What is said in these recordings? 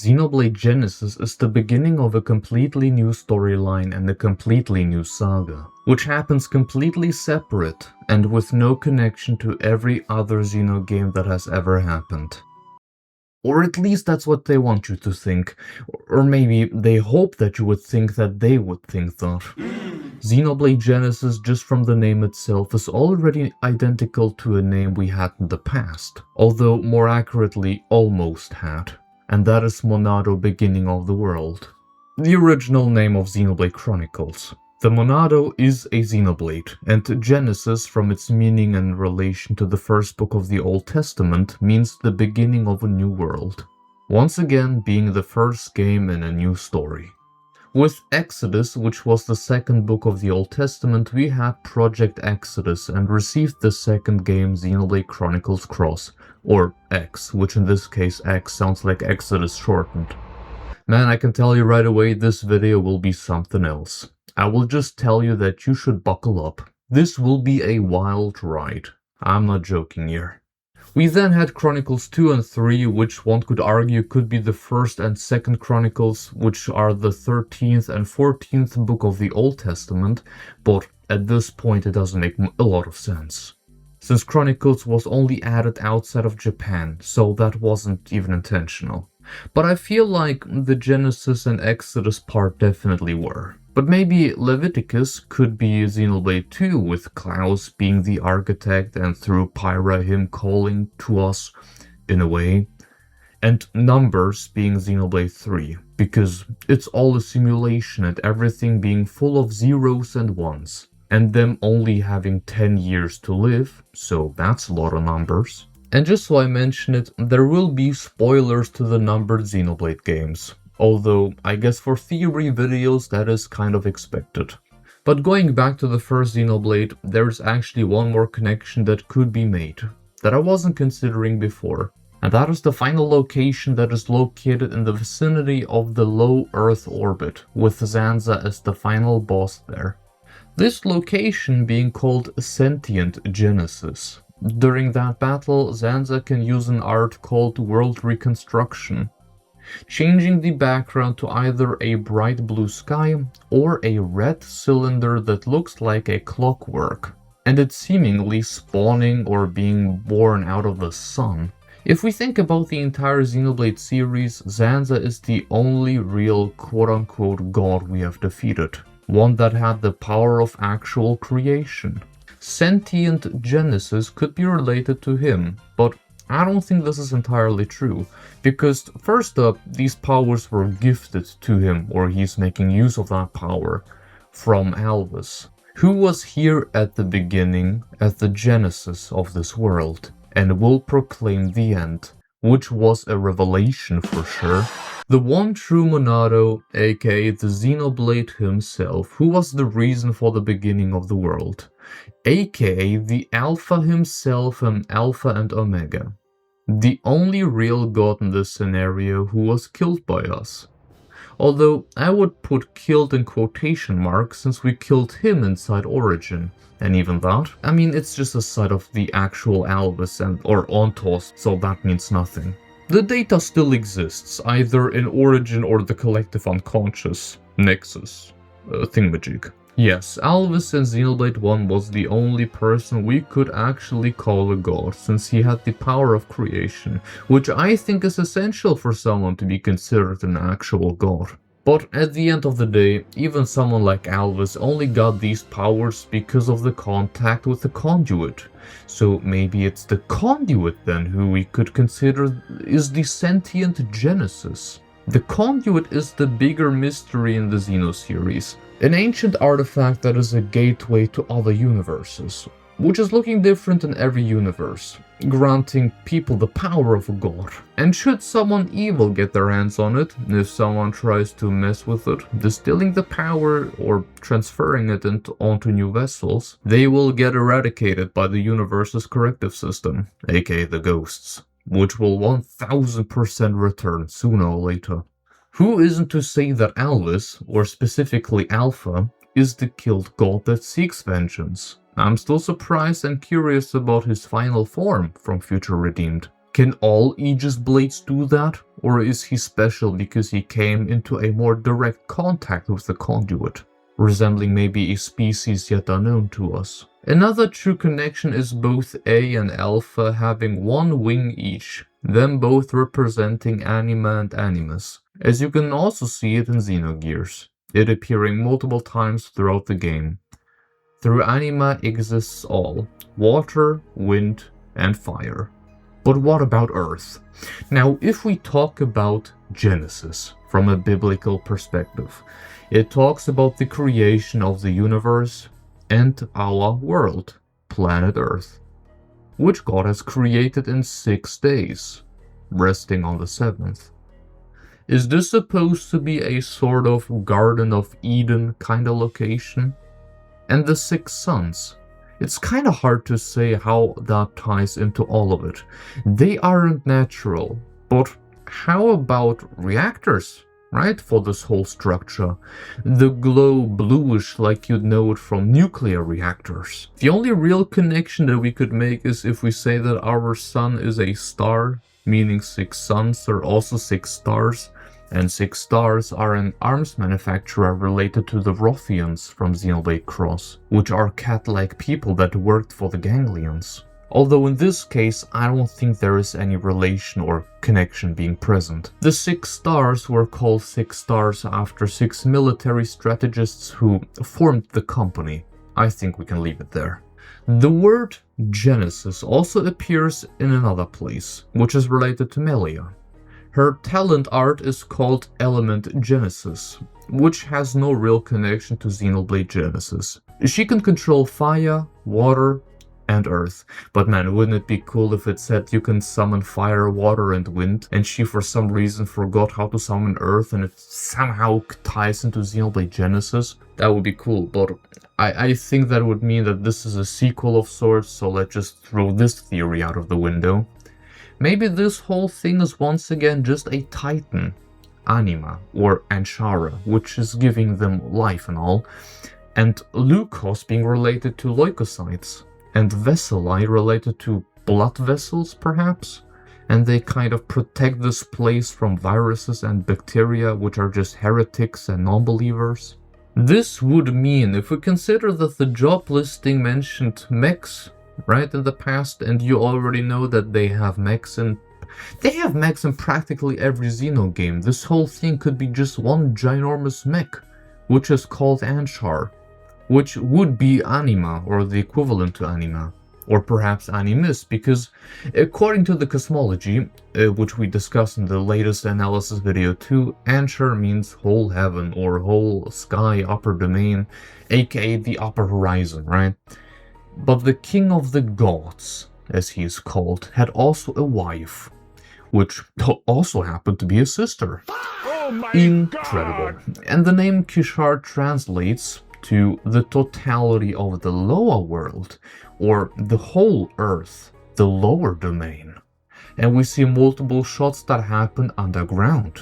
Xenoblade Genesis is the beginning of a completely new storyline and a completely new saga, which happens completely separate and with no connection to every other Xeno game that has ever happened. Or at least that's what they want you to think, or maybe they hope that you would think that they would think that. Xenoblade Genesis, just from the name itself, is already identical to a name we had in the past, although more accurately almost had. And that is Monado Beginning of the World, the original name of Xenoblade Chronicles. The Monado is a Xenoblade, and Genesis, from its meaning and relation to the first book of the Old Testament, means the beginning of a new world, once again being the first game in a new story. With Exodus, which was the second book of the Old Testament, we had Project Exodus and received the second game Xenoblade Chronicles Cross, or X, which in this case X sounds like Exodus shortened. Man, I can tell you right away, this video will be something else. I will just tell you that you should buckle up. This will be a wild ride. I'm not joking here. We then had Chronicles 2 and 3, which one could argue could be the first and second Chronicles, which are the 13th and 14th book of the Old Testament, but at this point it doesn't make a lot of sense, since Chronicles was only added outside of Japan, so that wasn't even intentional. But I feel like the Genesis and Exodus part definitely were. But maybe Leviticus could be Xenoblade 2, with Klaus being the architect and through Pyra him calling to us, in a way. And Numbers being Xenoblade 3, because it's all a simulation and everything being full of zeros and ones. And them only having 10 years to live, so that's a lot of numbers. And just so I mention it, there will be spoilers to the numbered Xenoblade games. Although, I guess for theory videos that is kind of expected. But going back to the first Xenoblade, there's actually one more connection that could be made, that I wasn't considering before. And that is the final location that is located in the vicinity of the low Earth orbit, with Zanza as the final boss there. This location being called Sentient Genesis. During that battle, Zanza can use an art called World Reconstruction, changing the background to either a bright blue sky or a red cylinder that looks like a clockwork, and it's seemingly spawning or being born out of the sun. If we think about the entire Xenoblade series, Zanza is the only real quote-unquote god we have defeated, one that had the power of actual creation. Sentient Genesis could be related to him, but I don't think this is entirely true, because first up, these powers were gifted to him, or he's making use of that power, from Alvis, who was here at the beginning, at the genesis of this world, and will proclaim the end, which was a revelation for sure. The one true Monado, aka the Xenoblade himself, who was the reason for the beginning of the world, aka the Alpha himself and Alpha and Omega. The only real god in this scenario who was killed by us. Although I would put killed in quotation marks since we killed him inside Origin. And even that, I mean, it's just a side of the actual Alvis or Ontos, so that means nothing. The data still exists, either in Origin or the collective unconscious, Nexus, thingamajig. Yes, Alvis in Xenoblade 1 was the only person we could actually call a god, since he had the power of creation, which I think is essential for someone to be considered an actual god. But at the end of the day, even someone like Alvis only got these powers because of the contact with the Conduit. So maybe it's the Conduit then who we could consider is the Sentient Genesis. The Conduit is the bigger mystery in the Xeno series. An ancient artifact that is a gateway to other universes, which is looking different in every universe, granting people the power of a god. And should someone evil get their hands on it, if someone tries to mess with it, distilling the power or transferring it onto new vessels, they will get eradicated by the universe's corrective system, aka the ghosts, which will 1000% return sooner or later. Who isn't to say that Alvis, or specifically Alpha, is the killed god that seeks vengeance? I'm still surprised and curious about his final form from Future Redeemed. Can all Aegis blades do that? Or is he special because he came into a more direct contact with the Conduit, resembling maybe a species yet unknown to us? Another true connection is both A and Alpha having one wing each, them both representing Anima and Animus, as you can also see it in Xenogears, it appearing multiple times throughout the game. Through Anima exists all, water, wind, and fire. But what about Earth? Now, if we talk about Genesis from a biblical perspective, it talks about the creation of the universe and our world, planet Earth, which God has created in 6 days, resting on the 7th. Is this supposed to be a sort of Garden of Eden kind of location? And the 6 suns. It's kind of hard to say how that ties into all of it. They aren't natural, but how about reactors, right, for this whole structure? The glow bluish like you'd know it from nuclear reactors. The only real connection that we could make is if we say that our sun is a star, meaning 6 suns are also 6 stars, and 6 stars are an arms manufacturer related to the Rothians from Xenoblade Cross, which are cat-like people that worked for the Ganglions. Although in this case, I don't think there is any relation or connection being present. The 6 stars were called 6 stars after 6 military strategists who formed the company. I think we can leave it there. The word Genesis also appears in another place, which is related to Melia. Her talent art is called Element Genesis, which has no real connection to Xenoblade Genesis. She can control fire, water, and earth. But man, wouldn't it be cool if it said you can summon fire, water, and wind, and she for some reason forgot how to summon earth and it somehow ties into Xenoblade Genesis? That would be cool, but I think that would mean that this is a sequel of sorts, so let's just throw this theory out of the window. Maybe this whole thing is once again just a titan, Anima, or Anshar, which is giving them life and all, and Leukos being related to leukocytes, and Veseli related to blood vessels, perhaps? And they kind of protect this place from viruses and bacteria, which are just heretics and non-believers. This would mean, if we consider that the job listing mentioned mechs, right, in the past, and you already know that they have mechs in practically every Xeno game. This whole thing could be just one ginormous mech, which is called Anshar, which would be Anima, or the equivalent to Anima, or perhaps Animus, because according to the cosmology, which we discussed in the latest analysis video too, Anshar means whole heaven, or whole sky, upper domain, aka the upper horizon, right? But the king of the gods, as he is called, had also a wife, which also happened to be a sister. Oh incredible. God. And the name Kishar translates to the totality of the lower world, or the whole earth, the lower domain. And we see multiple shots that happen underground.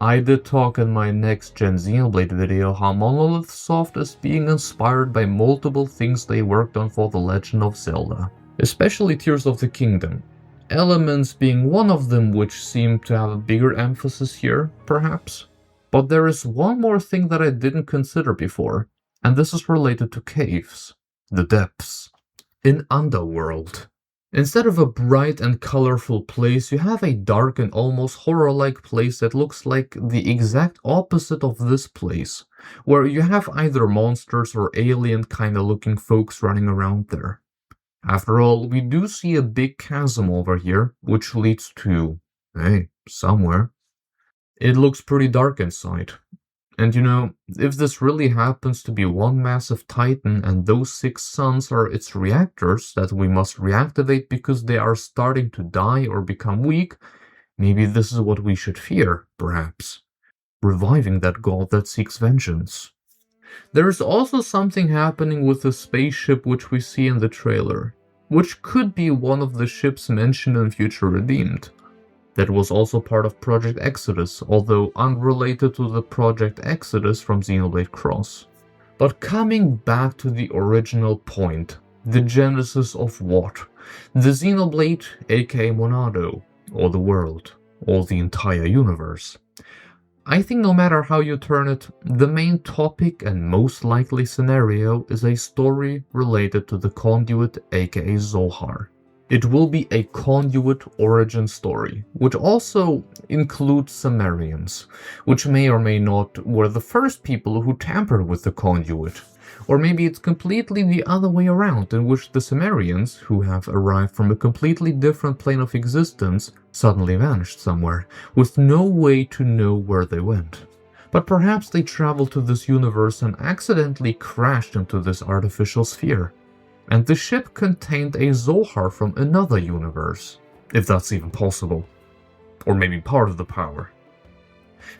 I did talk in my next Gen Xenoblade video how Monolith Soft is being inspired by multiple things they worked on for The Legend of Zelda, especially Tears of the Kingdom. Elements being one of them, which seem to have a bigger emphasis here, perhaps. But there is one more thing that I didn't consider before, and this is related to caves, the depths. In Underworld, instead of a bright and colorful place, you have a dark and almost horror-like place that looks like the exact opposite of this place, where you have either monsters or alien kinda looking folks running around there. After all, we do see a big chasm over here, which leads to, hey, somewhere. It looks pretty dark inside. And you know, if this really happens to be one massive titan and those 6 suns are its reactors that we must reactivate because they are starting to die or become weak, maybe this is what we should fear, perhaps. Reviving that god that seeks vengeance. There is also something happening with the spaceship which we see in the trailer, which could be one of the ships mentioned in Future Redeemed. That was also part of Project Exodus, although unrelated to the Project Exodus from Xenoblade Cross. But coming back to the original point, the genesis of what? The Xenoblade, aka Monado, or the world. or the entire universe. I think no matter how you turn it, the main topic and most likely scenario is a story related to the Conduit, aka Zohar. It will be a Conduit origin story, which also includes Samaarians, which may or may not were the first people who tampered with the Conduit. Or maybe it's completely the other way around, in which the Samaarians, who have arrived from a completely different plane of existence, suddenly vanished somewhere, with no way to know where they went. But perhaps they traveled to this universe and accidentally crashed into this artificial sphere. And the ship contained a Zohar from another universe, if that's even possible. Or maybe part of the power.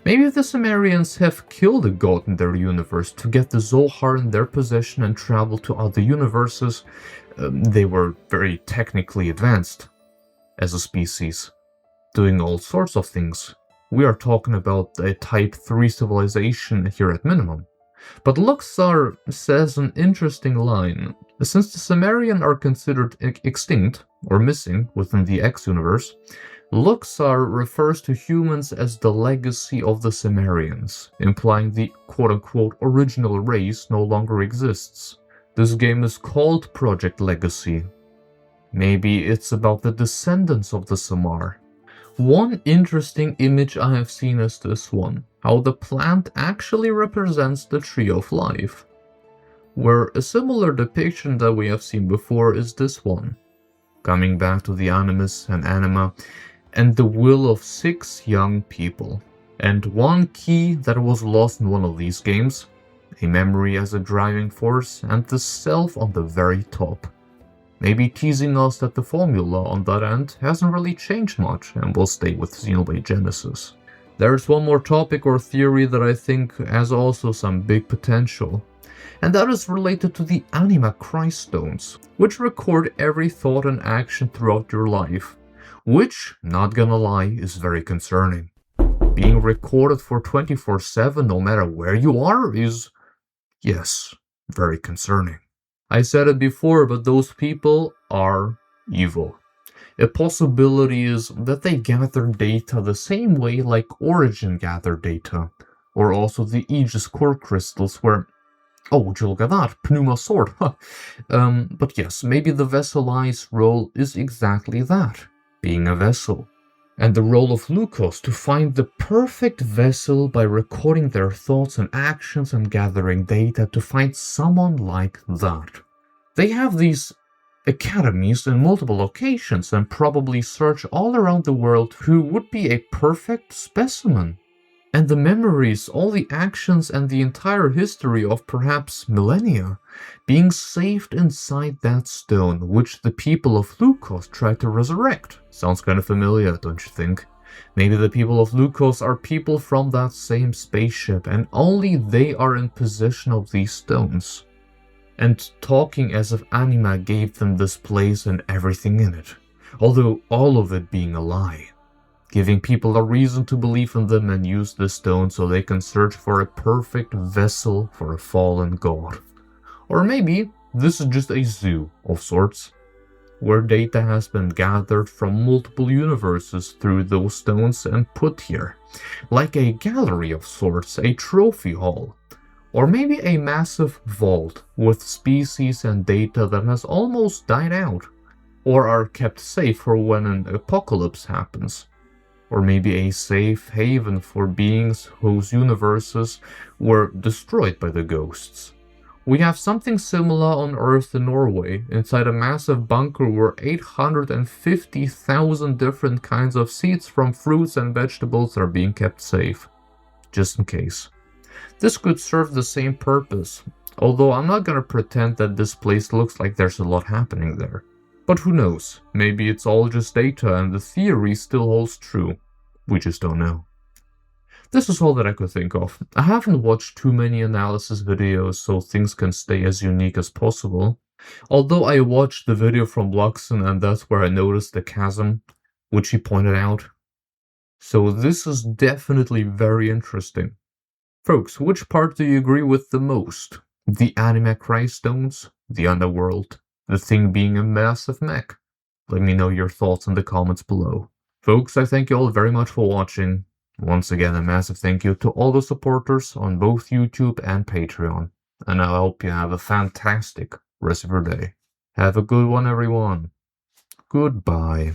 Maybe the Samaarians have killed a god in their universe to get the Zohar in their possession and travel to other universes. They were very technically advanced as a species, doing all sorts of things. We are talking about a Type 3 civilization here at minimum. But Luxaar says an interesting line. Since the Samaarian are considered extinct or missing within the X universe, Luxaar refers to humans as the legacy of the Samaarians, implying the quote-unquote original race no longer exists. This game is called Project Legacy. Maybe it's about the descendants of the Samaar. One interesting image I have seen is this one, how the plant actually represents the Tree of Life, where a similar depiction that we have seen before is this one. Coming back to the Animus and Anima, and the will of 6 young people. And one key that was lost in one of these games, a memory as a driving force, and the self on the very top. Maybe teasing us that the formula on that end hasn't really changed much and will stay with Xenoblade Genesis. There's one more topic or theory that I think has also some big potential, and that is related to the Anima Crystones, which record every thought and action throughout your life. Which, not gonna lie, is very concerning. Being recorded for 24/7 no matter where you are is, yes, very concerning. I said it before, but those people are evil. A possibility is that they gather data the same way like Origin gathered data, or also the Aegis core crystals where, oh, would you look at that, Pneuma sword, but yes, maybe the Vessel Eye's role is exactly that. Being a vessel, and the role of Lukos to find the perfect vessel by recording their thoughts and actions and gathering data to find someone like that. They have these academies in multiple locations and probably search all around the world who would be a perfect specimen. And the memories, all the actions and the entire history of perhaps millennia being saved inside that stone, which the people of Lukos tried to resurrect. Sounds kind of familiar, don't you think? Maybe the people of Lukos are people from that same spaceship and only they are in possession of these stones. And talking as if Anima gave them this place and everything in it, although all of it being a lie. Giving people a reason to believe in them and use the stone so they can search for a perfect vessel for a fallen god. Or maybe this is just a zoo of sorts, where data has been gathered from multiple universes through those stones and put here, like a gallery of sorts, a trophy hall, or maybe a massive vault with species and data that has almost died out, or are kept safe for when an apocalypse happens. Or maybe a safe haven for beings whose universes were destroyed by the ghosts. We have something similar on Earth in Norway, inside a massive bunker where 850,000 different kinds of seeds from fruits and vegetables are being kept safe, just in case. This could serve the same purpose, although I'm not gonna pretend that this place looks like there's a lot happening there. But who knows, maybe it's all just data and the theory still holds true. We just don't know. This is all that I could think of. I haven't watched too many analysis videos so things can stay as unique as possible. Although I watched the video from Luxon and that's where I noticed the chasm, which he pointed out. So this is definitely very interesting. Folks, which part do you agree with the most? The Anima Crystones? The Underworld? The thing being a massive mech? Let me know your thoughts in the comments below. Folks, I thank you all very much for watching. Once again, a massive thank you to all the supporters on both YouTube and Patreon. And I hope you have a fantastic rest of your day. Have a good one, everyone. Goodbye.